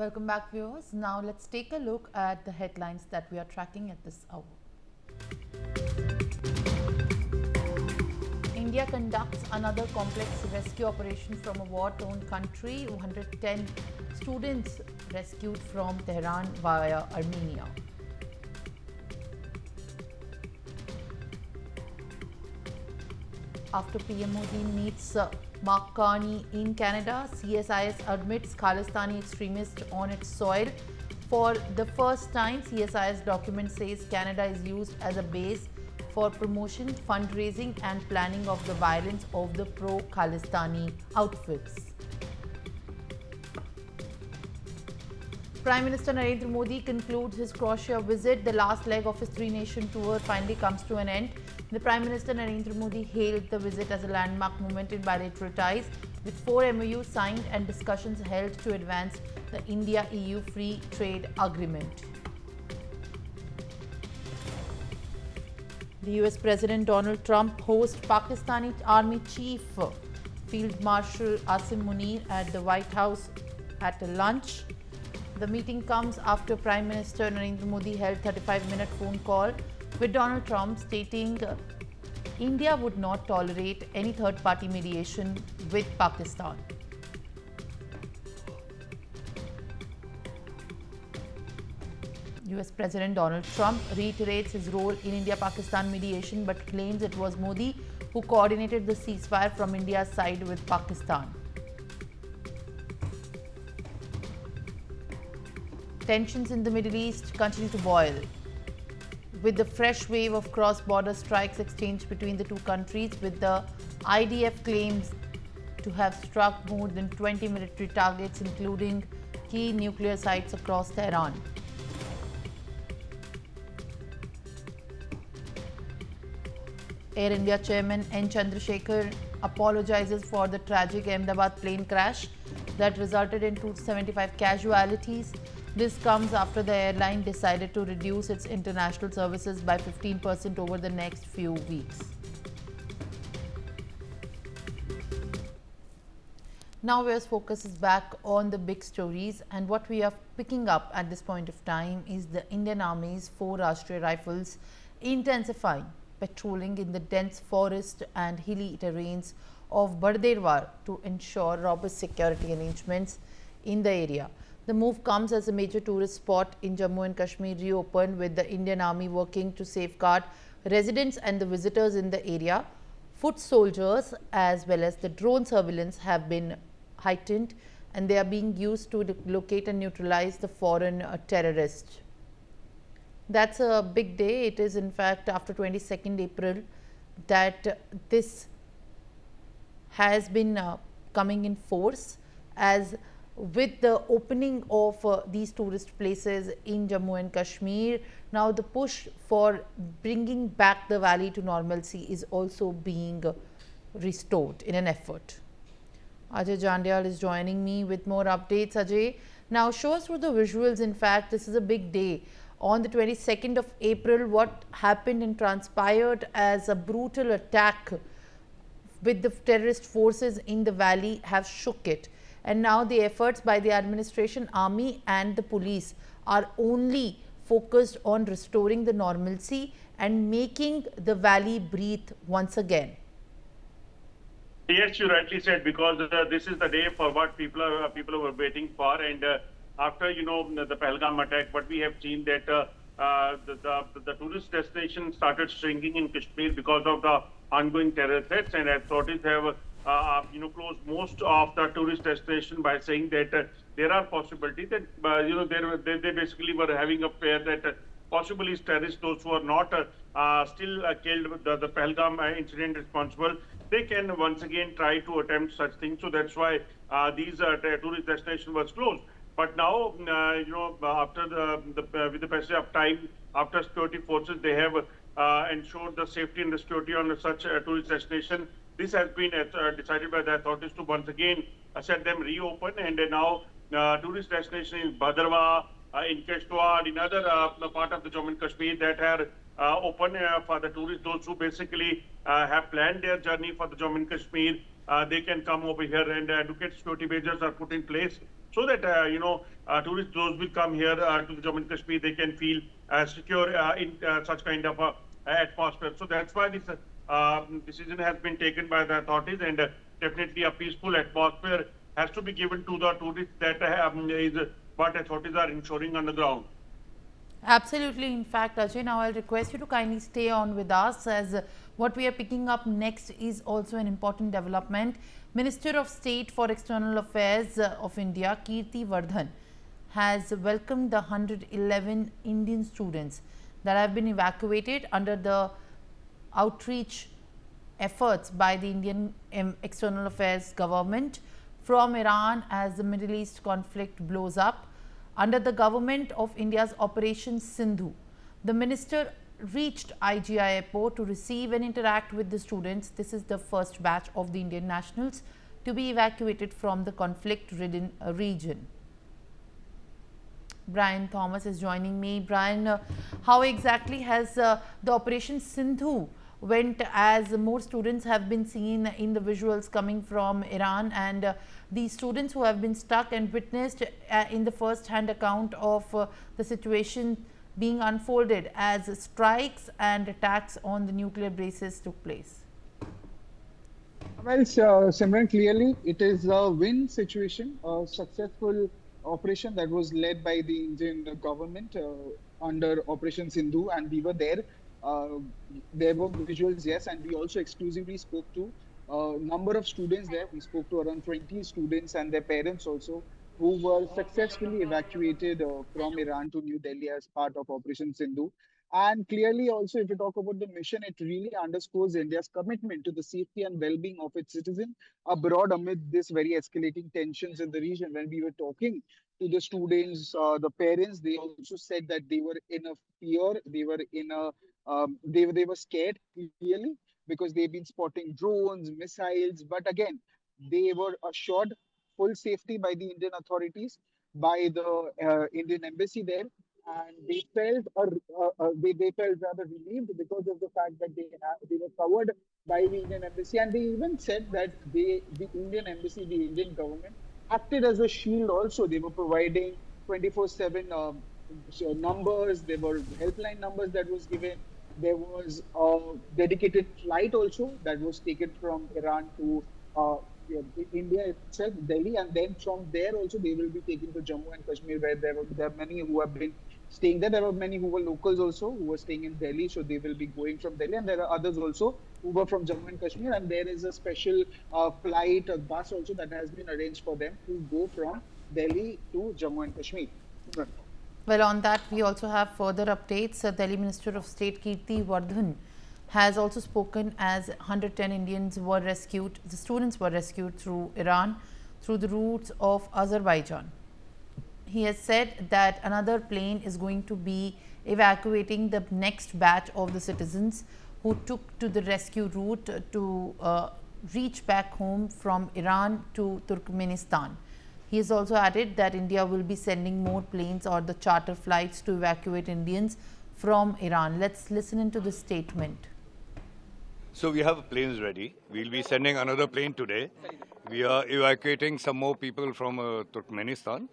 Welcome back, viewers. Now let's take a look at the headlines that we are tracking at this hour. India conducts another complex rescue operation from a war-torn country. 110 students rescued from Tehran via Armenia. After PM Modi meets Mark Carney in Canada, CSIS admits Khalistani extremists on its soil. For the first time, CSIS document says Canada is used as a base for promotion, fundraising and planning of the violence of the pro-Khalistani outfits. Prime Minister Narendra Modi concludes his Croatia visit. The last leg of his three-nation tour finally comes to an end. The Prime Minister Narendra Modi hailed the visit as a landmark moment in bilateral ties, with 4 MOUs signed and discussions held to advance the India-EU free trade agreement. The US President Donald Trump hosts Pakistani Army Chief Field Marshal Asim Munir at the White House at a lunch. The meeting comes after Prime Minister Narendra Modi held a 35-minute phone call with Donald Trump, stating India would not tolerate any third-party mediation with Pakistan. US President Donald Trump reiterates his role in India-Pakistan mediation but claims it was Modi who coordinated the ceasefire from India's side with Pakistan. Tensions in the Middle East continue to boil, with the fresh wave of cross-border strikes exchanged between the two countries, with the IDF claims to have struck more than 20 military targets, including key nuclear sites across Tehran. Air India Chairman N. Chandrasekhar apologizes for the tragic Ahmedabad plane crash that resulted in 275 casualties. This comes after the airline decided to reduce its international services by 15% over the next few weeks. Now, our focus is back on the big stories, and what we are picking up at this point of time is the Indian Army's 4 Rashtriya Rifles intensifying patrolling in the dense forest and hilly terrains of Barderwar to ensure robust security arrangements in the area. The move comes as a major tourist spot in Jammu and Kashmir reopened, with the Indian Army working to safeguard residents and the visitors in the area. Foot soldiers as well as the drone surveillance have been heightened, and they are being used to locate and neutralize the foreign terrorists. That's a big day. It is in fact after 22nd April that this has been coming in force, as with the opening of these tourist places in Jammu and Kashmir, now the push for bringing back the valley to normalcy is also being restored in an effort. Ajay Jandyal is joining me with more updates. Ajay, now show us through the visuals. In fact, this is a big day. On the 22nd of April, what happened and transpired as a brutal attack with the terrorist forces in the valley have shook it. And now the efforts by the administration, army and the police are only focused on restoring the normalcy and making the valley breathe once again. Yes, you rightly said, because this is the day for what people were waiting for, and after the Pahalgam attack, what we have seen that the tourist destination started shrinking in Kashmir because of the ongoing terror threats, and authorities have closed most of the tourist destination by saying that there are possibilities that they basically were having a fear that possibly terrorists, those who are not still killed with the Pahalgam incident responsible, they can once again try to attempt such things. So that's why these tourist destination was closed. But now, after with the passage of time, after security forces, they have ensured the safety and the security on such a tourist destination. This has been decided by the authorities to once again set them reopen, and now tourist destination in Bhadrawa, in Kishtwar, in other part of the Jammu and Kashmir that are open for the tourists. Those who basically have planned their journey for the Jammu and Kashmir, they can come over here, and adequate security measures are put in place so that tourists, those will come here to the Jammu and Kashmir, they can feel secure in such kind of atmosphere. So that's why this decision has been taken by the authorities, and definitely a peaceful atmosphere has to be given to the tourists. That is what authorities are ensuring on the ground. Absolutely. In fact, Ajay, now I'll request you to kindly stay on with us, as what we are picking up next is also an important development. Minister of State for External Affairs of India, Kirti Vardhan, has welcomed the 111 Indian students that have been evacuated under the outreach efforts by the Indian External Affairs government from Iran as the Middle East conflict blows up. Under the government of India's Operation Sindhu, the minister reached IGI airport to receive and interact with the students. This is the first batch of the Indian nationals to be evacuated from the conflict-ridden region. Brian Thomas is joining me. Brian, how exactly has the Operation Sindhu went, as more students have been seen in the visuals coming from Iran, and these students who have been stuck and witnessed in the first hand account of the situation being unfolded as strikes and attacks on the nuclear bases took place? Well, Simran, clearly it is a win situation, a successful operation that was led by the Indian government under Operation Sindhu, and we were there. Uh, there were visuals, yes, and we also exclusively spoke to a number of students there. We spoke to around 20 students and their parents also, who were successfully evacuated from Iran to New Delhi as part of Operation Sindhu. And clearly, also, if you talk about the mission, it really underscores India's commitment to the safety and well being of its citizens abroad amid this very escalating tensions in the region. When we were talking to the students, the parents, they also said that they were in a fear, they were in a they were scared clearly because they've been spotting drones, missiles. But again, they were assured full safety by the Indian authorities, by the Indian embassy there, and they felt rather relieved because of the fact that they were covered by the Indian embassy, and they even said that the Indian embassy, the Indian government, acted as a shield. Also, they were providing 24/7 numbers. There were helpline numbers that was given. There was a dedicated flight also that was taken from Iran to India itself, Delhi, and then from there also they will be taken to Jammu and Kashmir, where there are many who have been staying there. There were many who were locals also who were staying in Delhi, so they will be going from Delhi, and there are others also who were from Jammu and Kashmir, and there is a special flight, a bus also that has been arranged for them to go from Delhi to Jammu and Kashmir. Well, on that, we also have further updates. Delhi Minister of State Kirti Vardhan has also spoken as 110 Indians were rescued, the students were rescued through Iran, through the routes of Azerbaijan. He has said that another plane is going to be evacuating the next batch of the citizens who took to the rescue route to reach back home from Iran to Turkmenistan. He has also added that India will be sending more planes or the charter flights to evacuate Indians from Iran. Let's listen into the statement. So we have planes ready. We'll be sending another plane today. We are evacuating some more people from Turkmenistan.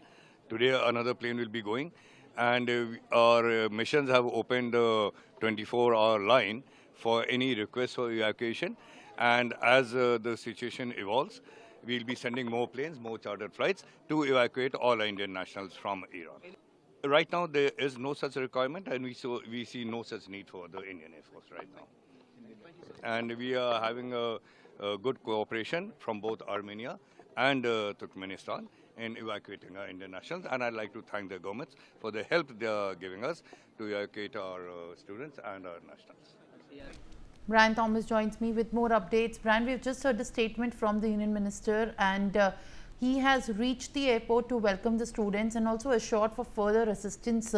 Today another plane will be going. And our missions have opened a 24-hour line for any request for evacuation. And as the situation evolves, we'll be sending more planes, more chartered flights to evacuate all Indian nationals from Iran. Right now, there is no such requirement, and we see no such need for the Indian Air Force right now. And we are having a good cooperation from both Armenia and Turkmenistan in evacuating our Indian nationals. And I'd like to thank the governments for the help they are giving us to evacuate our students and our nationals. Brian Thomas joins me with more updates. Brian, we've just heard the statement from the Union Minister, and he has reached the airport to welcome the students and also assured for further assistance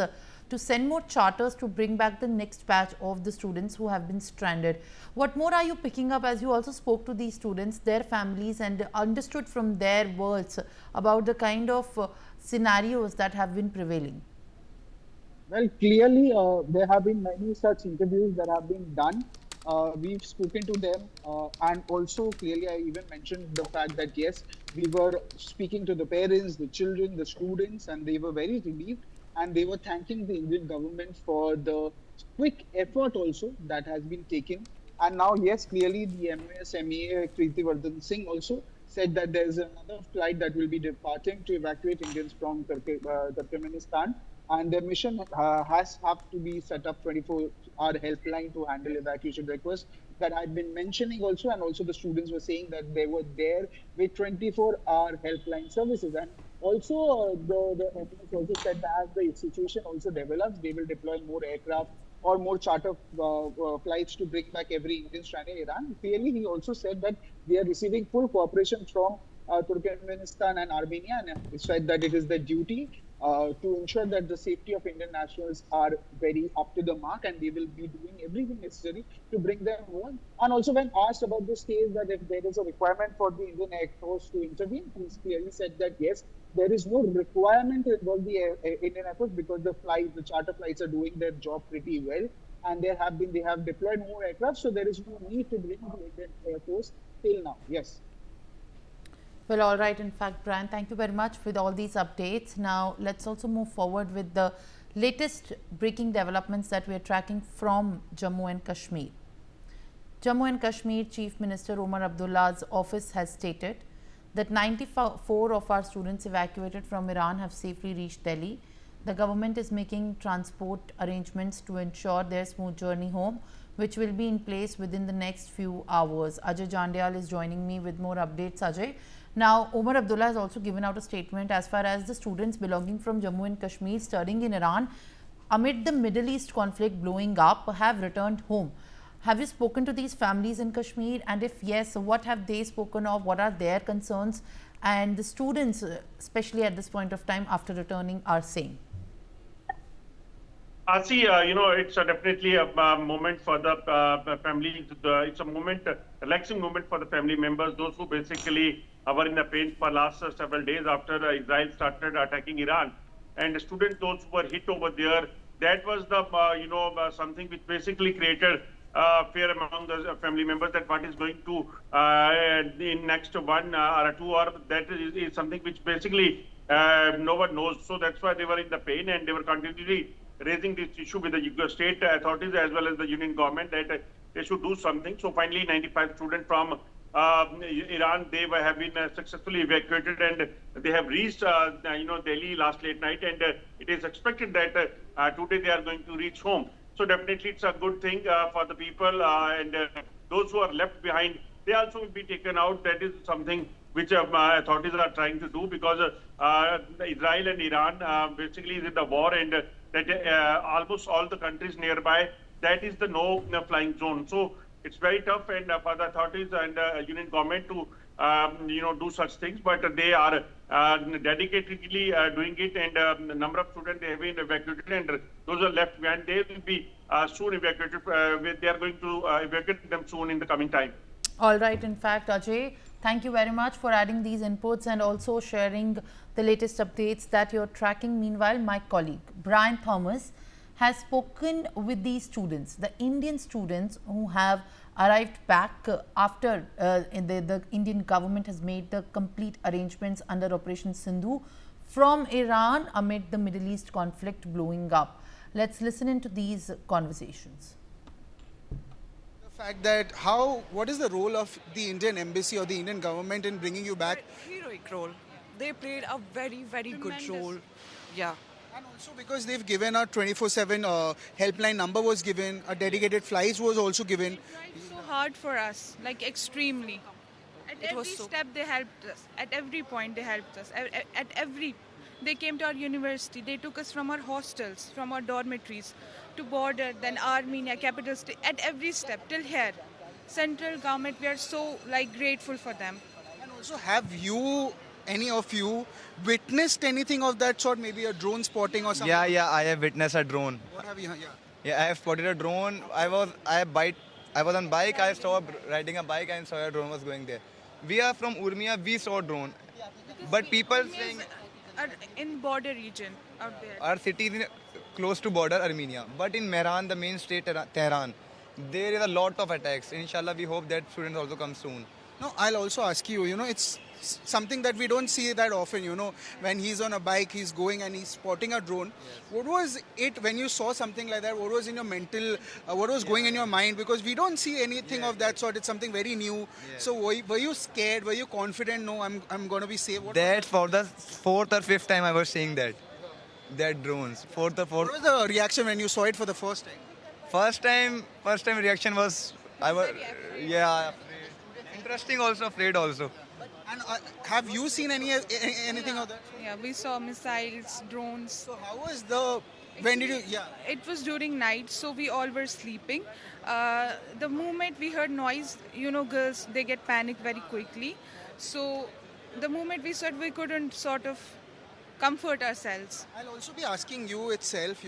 to send more charters to bring back the next batch of the students who have been stranded. What more are you picking up, as you also spoke to these students, their families, and understood from their words about the kind of scenarios that have been prevailing? Well, clearly, there have been many such interviews that have been done We've spoken to them, and also clearly I even mentioned the fact that yes, we were speaking to the parents, the children, the students, and they were very relieved, and they were thanking the Indian government for the quick effort also that has been taken. And now, yes, clearly the MOS MEA Kriti Singh also said that there is another flight that will be departing to evacuate Indians from Turkmenistan, and their mission has have to be set up 24-hour helpline to handle evacuation requests that I've been mentioning also, and also the students were saying that they were there with 24-hour helpline services. And also the FMS also said that as the situation also develops, they will deploy more aircraft or more charter flights to bring back every Indian stranded in Iran. Clearly, he also said that they are receiving full cooperation from Turkmenistan and Armenia, and he said that it is their duty to ensure that the safety of Indian nationals are very up to the mark, and they will be doing everything necessary to bring them home. And also, when asked about this case, that if there is a requirement for the Indian Air Force to intervene, he clearly said that yes, there is no requirement to involve the Indian Air Force because the charter flights are doing their job pretty well, and they have deployed more aircraft, so there is no need to bring the Indian Air Force till now. Yes. Well, all right. In fact, Brian, thank you very much with all these updates. Now, let's also move forward with the latest breaking developments that we are tracking from Jammu and Kashmir. Jammu and Kashmir Chief Minister Omar Abdullah's office has stated that 94 of our students evacuated from Iran have safely reached Delhi. The government is making transport arrangements to ensure their smooth journey home, which will be in place within the next few hours. Ajay Jandyal is joining me with more updates. Ajay, now Omar Abdullah has also given out a statement as far as the students belonging from Jammu and Kashmir studying in Iran amid the Middle East conflict blowing up have returned home. Have you spoken to these families in Kashmir? And if yes, what have they spoken of? What are their concerns? And the students, especially at this point of time after returning, are saying? See, it's definitely a moment for the family. It's a moment, relaxing moment for the family members, those who basically were in the pain for last several days after Israel started attacking Iran. And the students, those who were hit over there, that was the, something which basically created fear among the family members that what is going to in next 1 or 2 hours. That is something which basically no one knows. So that's why they were in the pain, and they were continually raising this issue with the state authorities as well as the union government that they should do something. So finally, 95 students from Iran, they have been successfully evacuated, and they have reached Delhi last late night, and it is expected that today they are going to reach home. So definitely it's a good thing for the people, and those who are left behind, they also will be taken out. That is something which authorities are trying to do, because Israel and Iran basically is in the war, and that almost all the countries nearby, that is the no flying zone. So it's very tough, and for the authorities and union government to do such things, but they are dedicatedly doing it, and the number of students they have been evacuated, and those are left behind, they will be soon evacuated. They are going to evacuate them soon in the coming time. All right. In fact, Ajay, thank you very much for adding these inputs and also sharing the latest updates that you're tracking. Meanwhile, my colleague Brian Thomas has spoken with these students, the Indian students who have arrived back after the Indian government has made the complete arrangements under Operation Sindhu from Iran amid the Middle East conflict blowing up. Let's listen into these conversations. Fact that what is the role of the Indian embassy or the Indian government in bringing you back? Heroic role. They played a very, very good role. Yeah. And also because they've given a 24/7 helpline number was given, a dedicated flights was also given. They tried so hard for us, like extremely. At every step they helped us. At every point they helped us. They came to our university. They took us from our hostels, from our dormitories, to border, then Armenia, capital state, at every step, till here. Central government, we are so grateful for them. And also, have any of you witnessed anything of that sort? Maybe a drone spotting or something? Yeah, I have witnessed a drone. What have you? Yeah, I have spotted a drone. I was on bike. I saw riding a bike and saw a drone was going there. We are from Urmia. We saw a drone, but people saying in border region out there. our city is close to border Armenia, but in Mehran, the main state Tehran, There is a lot of attacks. Inshallah, we hope that students also come soon. No, I'll also ask you, it's something that we don't see that often, when he's on a bike, he's going and he's spotting a drone. What was it when you saw something like that? What was in your mental, what was going in your mind? Because we don't see anything of that sort. It's something very new. So were you scared? Were you confident? No, I'm going to be safe. That for the fourth or fifth time I was seeing that drones. Fourth or fourth. What was the reaction when you saw it for the first time? First time reaction was I was afraid. Interesting also, afraid also. And have you seen anything of that? Yeah, we saw missiles, drones. So how was when did you, It was during night, so we all were sleeping. The moment we heard noise, girls, they get panicked very quickly. So the moment we saw it, we couldn't sort of comfort ourselves. I'll also be asking you itself,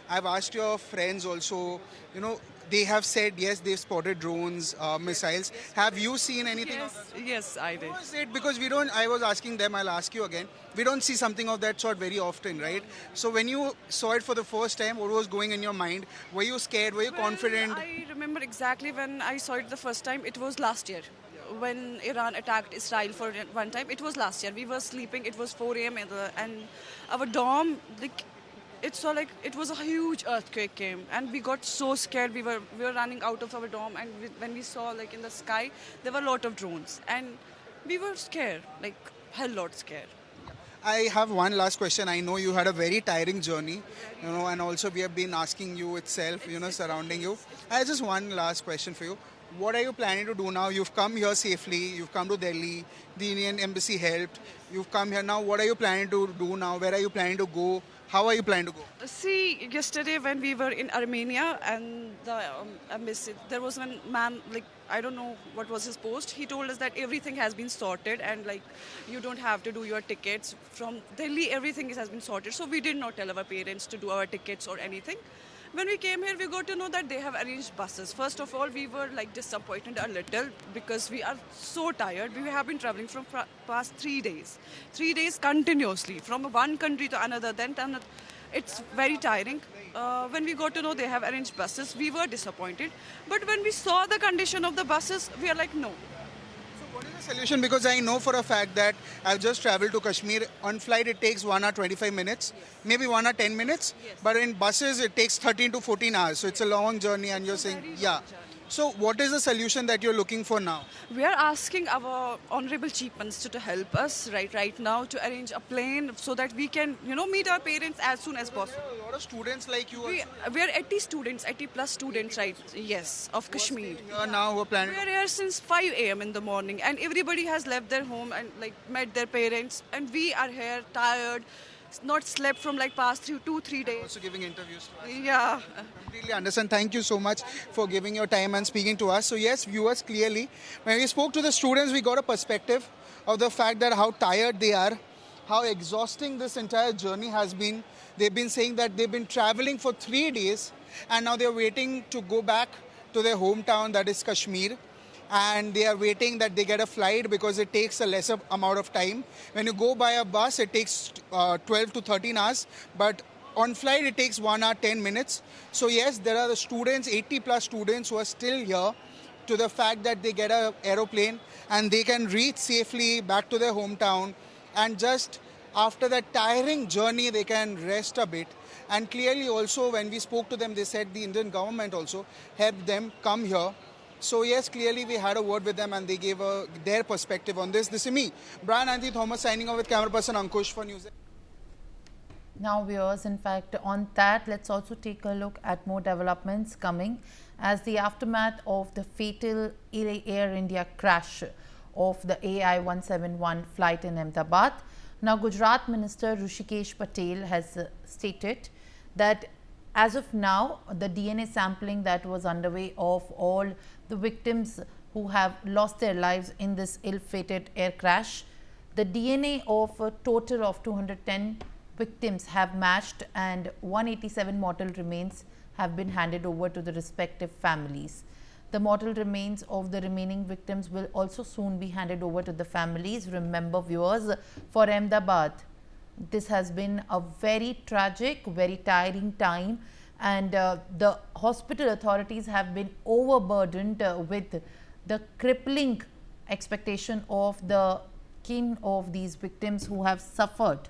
I've asked your friends also, they have said, yes, they've spotted drones, missiles. Have you seen anything of that? Yes, I did. What was it? Because I was asking them, I'll ask you again. We don't see something of that sort very often, right? So when you saw it for the first time, what was going in your mind? Were you scared? Were you confident? I remember exactly when I saw it the first time. It was last year. When Iran attacked Israel for one time, it was last year. We were sleeping. It was 4 a.m. and our dorm, it was a huge earthquake came, and we got so scared. We were running out of our dorm, and when we saw in the sky, there were a lot of drones, and we were scared, hell lot scared. I have one last question. I know you had a very tiring journey, and also we have been asking you itself, surrounding you. I have just one last question for you. What are you planning to do now? You've come here safely. You've come to Delhi. The Indian embassy helped. You've come here now. What are you planning to do now? Where are you planning to go? How are you planning to go? See, yesterday when we were in Armenia and the embassy, there was one man, I don't know what was his post. He told us that everything has been sorted and you don't have to do your tickets. From Delhi, everything has been sorted. So we did not tell our parents to do our tickets or anything. When we came here, we got to know that they have arranged buses. First of all, we were disappointed a little because we are so tired. We have been traveling from past 3 days. 3 days continuously from one country to another, then to another. It's very tiring. When we got to know they have arranged buses, we were disappointed. But when we saw the condition of the buses, we are like, no. What is the solution? Because I know for a fact that I've just traveled to Kashmir. On flight, it takes 1 hour 25 minutes, maybe 1 hour 10 minutes. Yes. But in buses, it takes 13 to 14 hours. So it's a long journey, and you're saying, So what is the solution that you're looking for now? We are asking our Honorable Chief Minister to help us right now to arrange a plane so that we can, meet our parents as soon as possible. There are a lot of students like you. We are 80 students, 80 plus students, right? Yes, of Kashmir. Now we're planning. We are here since 5 a.m. in the morning, and everybody has left their home and met their parents, and we are here tired. Not slept from past 2-3 days. Also giving interviews to us. Yeah. Completely understand. Thank you so much for giving your time and speaking to us. So yes, viewers, clearly, when we spoke to the students, we got a perspective of the fact that how tired they are, how exhausting this entire journey has been. They've been saying that they've been traveling for 3 days, and now they're waiting to go back to their hometown, that is Kashmir. And they are waiting that they get a flight because it takes a lesser amount of time. When you go by a bus, it takes 12 to 13 hours. But on flight, it takes 1 hour, 10 minutes. So yes, there are the students, 80 plus students who are still here to the fact that they get an aeroplane and they can reach safely back to their hometown. And just after that tiring journey, they can rest a bit. And clearly also, when we spoke to them, they said the Indian government also helped them come here. So yes, clearly we had a word with them and they gave their perspective on this. This is me, Brian Anthony Thomas, signing off with camera person Ankush for Newsx. Now viewers, in fact, on that, let's also take a look at more developments coming as the aftermath of the fatal Air India crash of the AI-171 flight in Ahmedabad. Now, Gujarat Minister Hrishikesh Patel has stated that as of now, the DNA sampling that was underway of all the victims who have lost their lives in this ill-fated air crash, the DNA of a total of 210 victims have matched and 187 mortal remains have been handed over to the respective families. The mortal remains of the remaining victims will also soon be handed over to the families. Remember viewers, for Ahmedabad, this has been a very tragic, very tiring time and the hospital authorities have been overburdened with the crippling expectation of the kin of these victims who have suffered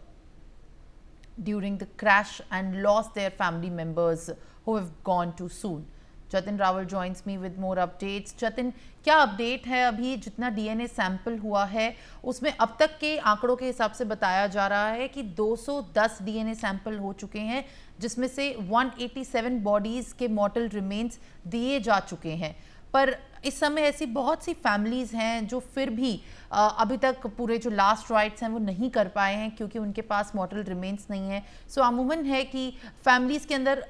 during the crash and lost their family members who have gone too soon. Jatin Rawal joins me with more updates. Jatin, क्या update है? अभी जितना DNA sample हुआ है उसमें अब तक के आंकड़ों के हिसाब से बताया जा रहा है कि 210 डीएनए सैंपल हो चुके हैं, जिसमें से 187 बॉडीज के मॉर्टल रिमेन्स दिए जा चुके हैं। पर इस समय ऐसी बहुत सी फैमिलीज हैं जो फिर भी अभी तक पूरे जो लास्ट राइट्स हैं वो नहीं कर पाए हैं क्योंकि उनके पास मॉर्टल रिमेन्स नहीं है। सो अमूमन है कि फैमिलीज के अंदर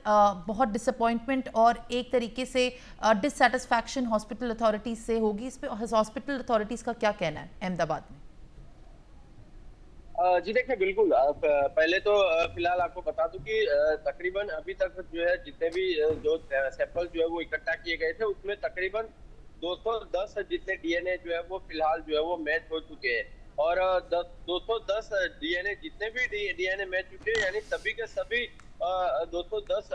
बहुत डिसअपॉइंटमेंट और एक तरीके से डिससेटिस्फैक्शन हॉस्पिटल अथॉरिटीज से होगी। इस पे हॉस्पिटल अथॉरिटीज का क्या कहना है अहमदाबाद में? जी देखिए, बिल्कुल। पहले तो फिलहाल आपको बता दूं कि तकरीबन अभी तक जो है जितने भी जो सैंपल जो है वो इकट्ठा किए गए थे उसमें तकरीबन 210 जितने डीएनए जो है वो फिलहाल जो है वो मैच हो चुके हैं। और 210 डीएनए जितने भी डीएनए मैच चुके हैं, यानी सभी के सभी 210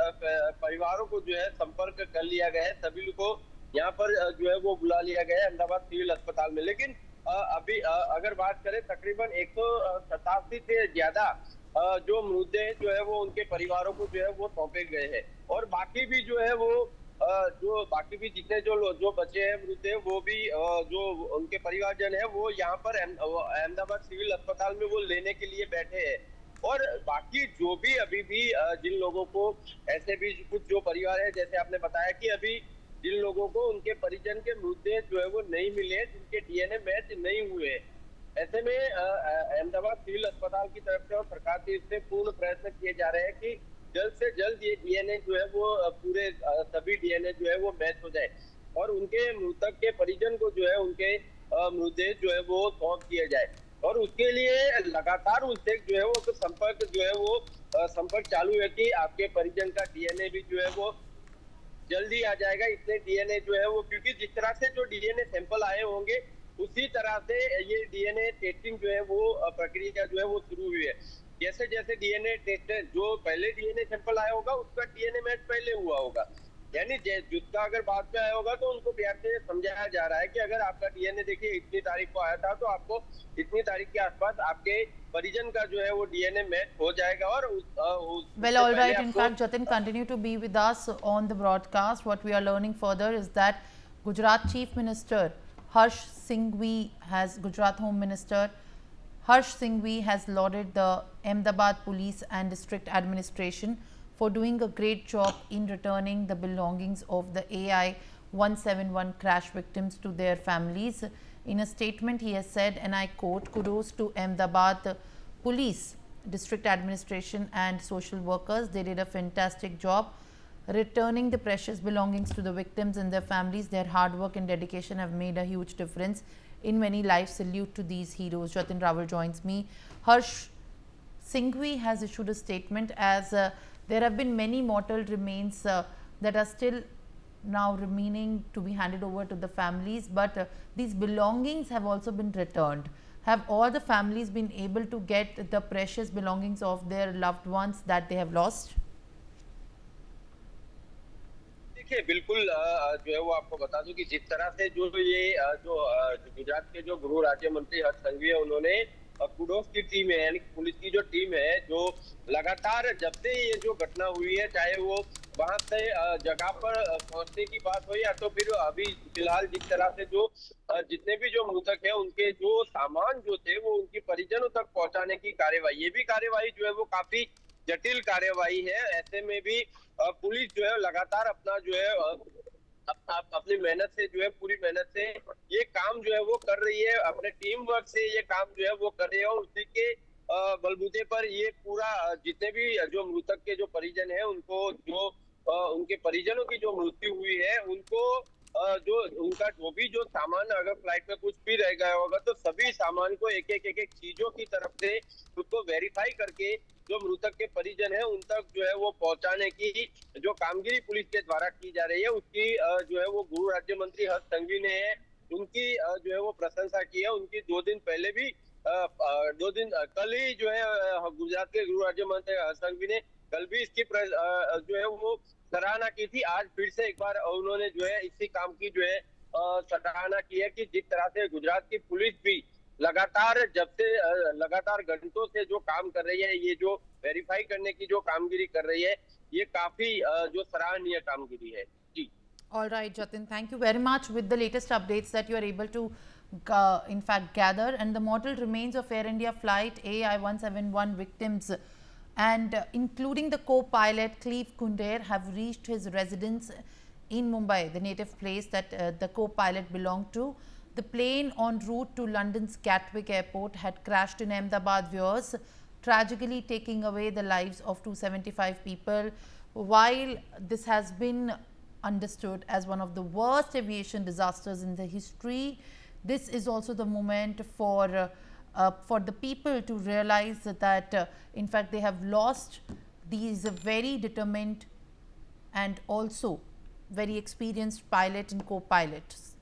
परिवारों को जो है संपर्क कर लिया गया है। सभी को यहाँ पर जो है वो बुला लिया गया है अहमदाबाद सिविल अस्पताल में। लेकिन अभी अगर बात करें, तकरीबन 187 से ज्यादा जो मृतदेह जो है वो उनके परिवारों को जो है वो सौंपे गए हैं। और बाकी भी जो है वो जो बाकी भी जितने जो बचे हैं मृतदेह, वो भी जो उनके परिवारजन है वो यहाँ पर अहमदाबाद सिविल अस्पताल में वो लेने के लिए बैठे हैं। और बाकी जो भी अभी भी जिन लोगों को ऐसे भी कुछ जो परिवार है, जैसे आपने बताया कि अभी जिन लोगों को उनके परिजन के मृतदेह जो है वो नहीं मिले, जिनके डीएनए मैच नहीं हुए, ऐसे में अहमदाबाद सिविल अस्पताल की तरफ से और सरकार की तरफ से पूर्ण प्रयत्न किए जा रहे हैं कि जल्द से जल्द ये डीएनए जो है वो पूरे सभी डीएनए जो है वो मैच हो जाए और उनके मृतक के परिजन को जो है उनके मृतदेह जो है वो सौंप दिया जाए। और उसके लिए लगातार उनसे जो है वो संपर्क जो है वो संपर्क चालू है कि आपके परिजन का डीएनए भी जो है वो जल्दी आ जाएगा। इसलिए डीएनए जो है वो, क्योंकि जिस तरह से जो डीएनए सैंपल आए होंगे उसी तरह से ये डीएनए टेस्टिंग जो है वो प्रक्रिया जो है वो शुरू हुई है। जैसे जैसे डीएनए टेस्ट जो पहले डीएनए सैंपल आया होगा उसका डीएनए मैच पहले हुआ होगा, यानी जिसका अगर बाद में आया होगा तो उनको प्यार से समझाया जा रहा है कि अगर आपका डीएनए देखिए इतनी तारीख को आया था तो आपको इतनी तारीख के आसपास आपके परिजन का जो है वो डीएनए मैच हो जाएगा। और well, all right. In fact, Jatin, continue to be with us on the broadcast. What we are learning further is that Gujarat Chief Minister Harsh Singhvi Gujarat Home Minister Harsh Singhvi has lauded the Ahmedabad Police and District Administration for doing a great job in returning the belongings of the AI 171 crash victims to their families. In a statement, he has said, and I quote, "Kudos to Ahmedabad Police, District Administration and social workers. They did a fantastic job returning the precious belongings to the victims and their families. Their hard work and dedication have made a huge difference in many lives. Salute to these heroes." Jatin Rawal joins me. Harsh Singhvi has issued a statement as there have been many mortal remains that are still now remaining to be handed over to the families, but these belongings have also been returned. Have all the families been able to get the precious belongings of their loved ones that they have lost? देखिए, बिल्कुल जो है वो आपको बता दूं कि जिस तरह से जो ये जो गुजरात के जो गृह राज्य मंत्री हर्ष संघवी है, उन्होंने कुडोस की टीम है, यानी पुलिस की जो टीम है, जो लगातार जब से ये जो घटना हुई है, चाहे वो वहां से जगह पर पहुंचने की बात हो या तो फिर अभी फिलहाल जिस तरह से जो जितने भी जो मृतक है उनके जो सामान जो थे वो उनके परिजनों तक पहुंचाने की कार्यवाही, ये भी कार्यवाही जो है वो काफी जटिल कार्यवाही है। ऐसे में भी पुलिस जो है लगातार अपना जो है अपनी मेहनत से जो है पूरी मेहनत से ये काम जो है वो कर रही है, अपने टीम वर्क से ये काम जो है वो कर रही है। और उसी के बलबूते पर ये पूरा जितने भी जो मृतक के जो परिजन है उनको जो उनके परिजनों की जो मृत्यु हुई है उनको जो उनका जो भी जो सामान अगर फ्लाइट में कुछ भी रह गया होगा तो सभी सामान को एक एक चीजों की तरफ से उसको वेरीफाई करके जो मृतक के परिजन है उन तक जो है वो पहुंचाने की जो कामगिरी पुलिस के द्वारा की जा रही है उसकी जो है वो गृह राज्य मंत्री हर्ष संघवी ने उनकी जो है वो प्रशंसा की है। उनकी 2 दिन पहले भी 2 दिन कल ही जो है गुजरात के गृह राज्य मंत्री हर्ष संघवी ने कल भी इसकी जो है वो सराहना की थी। आज फिर से एक बार उन्होंने जो है इसी काम की जो है सराहना की है कि जिस तरह से गुजरात की पुलिस भी लगातार लगातार घंटों से जो काम कर रही है, ये जो वेरीफाई करने की जो कामगिरी कर रही है, ये काफी जो सराहनीय कामगिरी है। जी। All right, Jatin, thank you very much with the latest updates that you are able to, in fact, gather. And the mortal remains of Air India flight AI-171 victims and including the co-pilot Cleve Kunder have reached his residence in Mumbai, the native place that the co-pilot belonged to. The plane en route to London's Gatwick Airport had crashed in Ahmedabad, viewers, tragically taking away the lives of 275 people. While this has been understood as one of the worst aviation disasters in the history, this is also the moment for the people to realize that in fact they have lost these very determined and also very experienced pilot and co-pilots.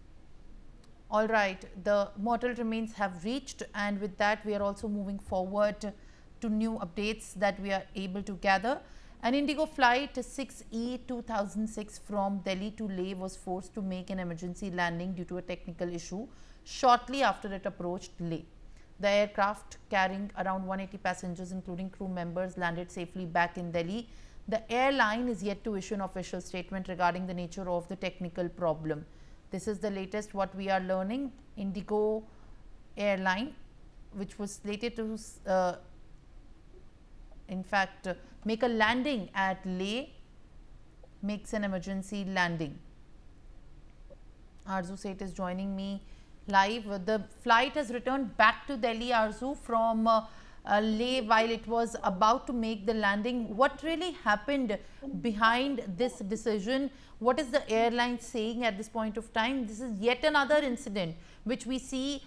All right, the mortal remains have reached, and with that we are also moving forward to new updates that we are able to gather. An IndiGo flight 6E 2006 from Delhi to Leh was forced to make an emergency landing due to a technical issue shortly after it approached Leh. The aircraft carrying around 180 passengers including crew members landed safely back in Delhi. The airline is yet to issue an official statement regarding the nature of the technical problem. This is the latest what we are learning. IndiGo Airline, which was slated to in fact make a landing at Leh, makes an emergency landing. Arzu Seth is joining me live. The flight has returned back to Delhi, Arzu, from Leh while it was about to make the landing. What really happened behind this decision? What is the airline saying at this point of time? This is yet another incident which we see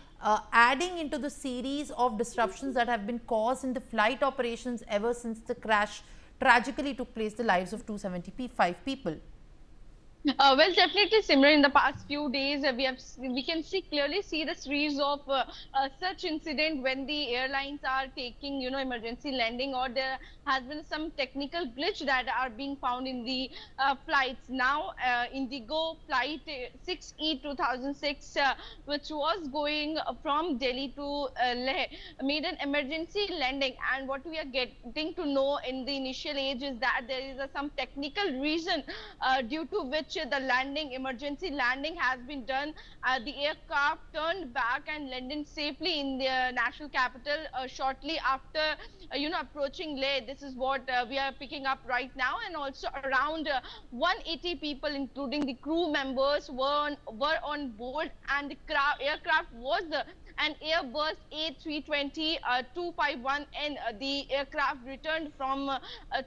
adding into the series of disruptions that have been caused in the flight operations ever since the crash tragically took place the lives of 275 people. Well, definitely, Simran. In the past few days, we can clearly see the series of such incident when the airlines are taking, emergency landing, or there has been some technical glitch that are being found in the flights. Now, IndiGo flight 6E 2006, which was going from Delhi to Leh, made an emergency landing. And what we are getting to know in the initial age is that there is some technical reason due to which the emergency landing has been done. The aircraft turned back and landed safely in the national capital shortly after, approaching Leh. This is what we are picking up right now. And also around 180 people, including the crew members, were on board, and the aircraft was an Airbus A320-251N. The aircraft returned from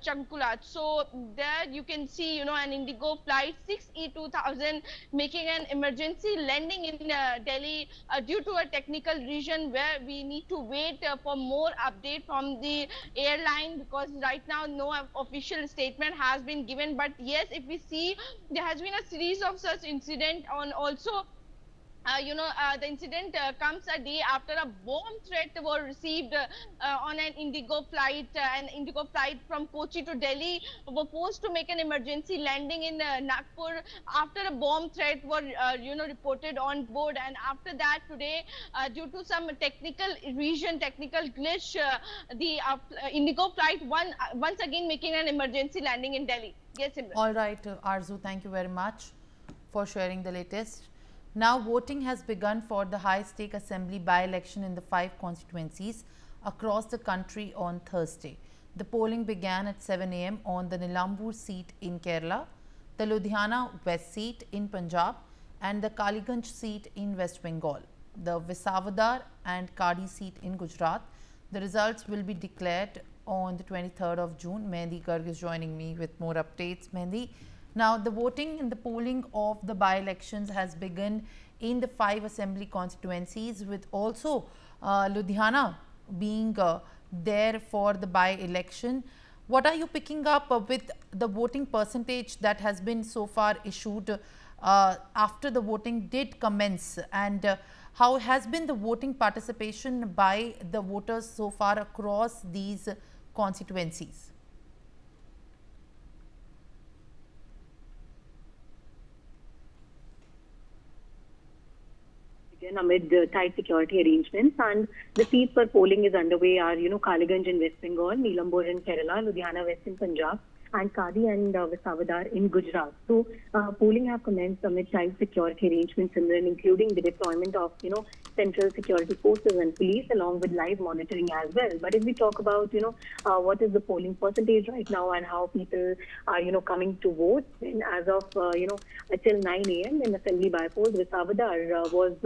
Chankulat. So there you can see, an IndiGo flight 6E 2000 making an emergency landing in Delhi due to a technical reason where we need to wait for more update from the airline, because right now no official statement has been given. But yes, if we see, there has been a series of such incident on also. The incident comes a day after a bomb threat was received on an IndiGo flight. An IndiGo flight from Kochi to Delhi were forced to make an emergency landing in Nagpur after a bomb threat was, reported on board. And after that, today, due to some technical glitch, the IndiGo flight once again making an emergency landing in Delhi. Yes, Imran. All right, Arzu, thank you very much for sharing the latest. Now, voting has begun for the high-stake assembly by-election in the 5 constituencies across the country on Thursday. The polling began at 7 a.m. on the Nilambur seat in Kerala, the Ludhiana West seat in Punjab, and the Kaliganj seat in West Bengal, the Visawadar and Kadi seat in Gujarat. The results will be declared on the 23rd of June. Mehndi Garg is joining me with more updates. Mehndi, now, the voting and the polling of the by-elections has begun in the 5 assembly constituencies, with also Ludhiana being there for the by-election. What are you picking up with the voting percentage that has been so far issued after the voting did commence, and how has been the voting participation by the voters so far across these constituencies? region amid tight security arrangements. And the seats where polling is underway are, Kaliganj in West Bengal, Neelambur in Kerala, Ludhiana West in Punjab, and Kadi and Visawadar in Gujarat. So polling have commenced amid tight security arrangements, including the deployment of, central security forces and police, along with live monitoring as well. But if we talk about, what is the polling percentage right now and how people are, coming to vote, then as of, till 9 a.m. in Assembly by-polls, Visawadar was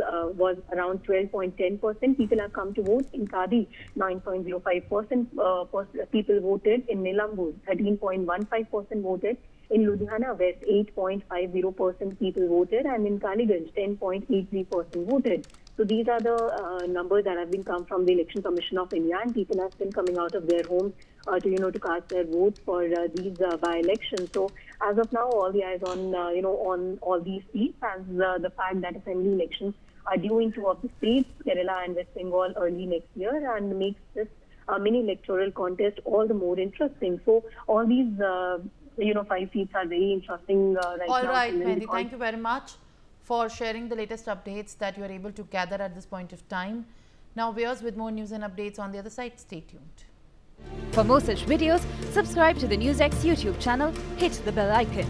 around 12.10%. People have come to vote. In Kadi, 9.05% people voted. In Neelambur, 13.15% voted. In Ludhiana West, 8.50% people voted, and in Kaliganj, 10.83% voted. So these are the numbers that have been come from the Election Commission of India, and people are still coming out of their homes to cast their votes for these by-elections. So as of now, all the eyes on on all these seats, as the fact that assembly elections are due in two of the states, Kerala and West Bengal, early next year, and makes this mini electoral contest all the more interesting. So all these 5 seats are very interesting right now. All right, Mehdi, thank you very much for sharing the latest updates that you are able to gather at this point of time. Now, viewers, with more news and updates on the other side, stay tuned. For more such videos, subscribe to the Newsx YouTube channel, hit the bell icon.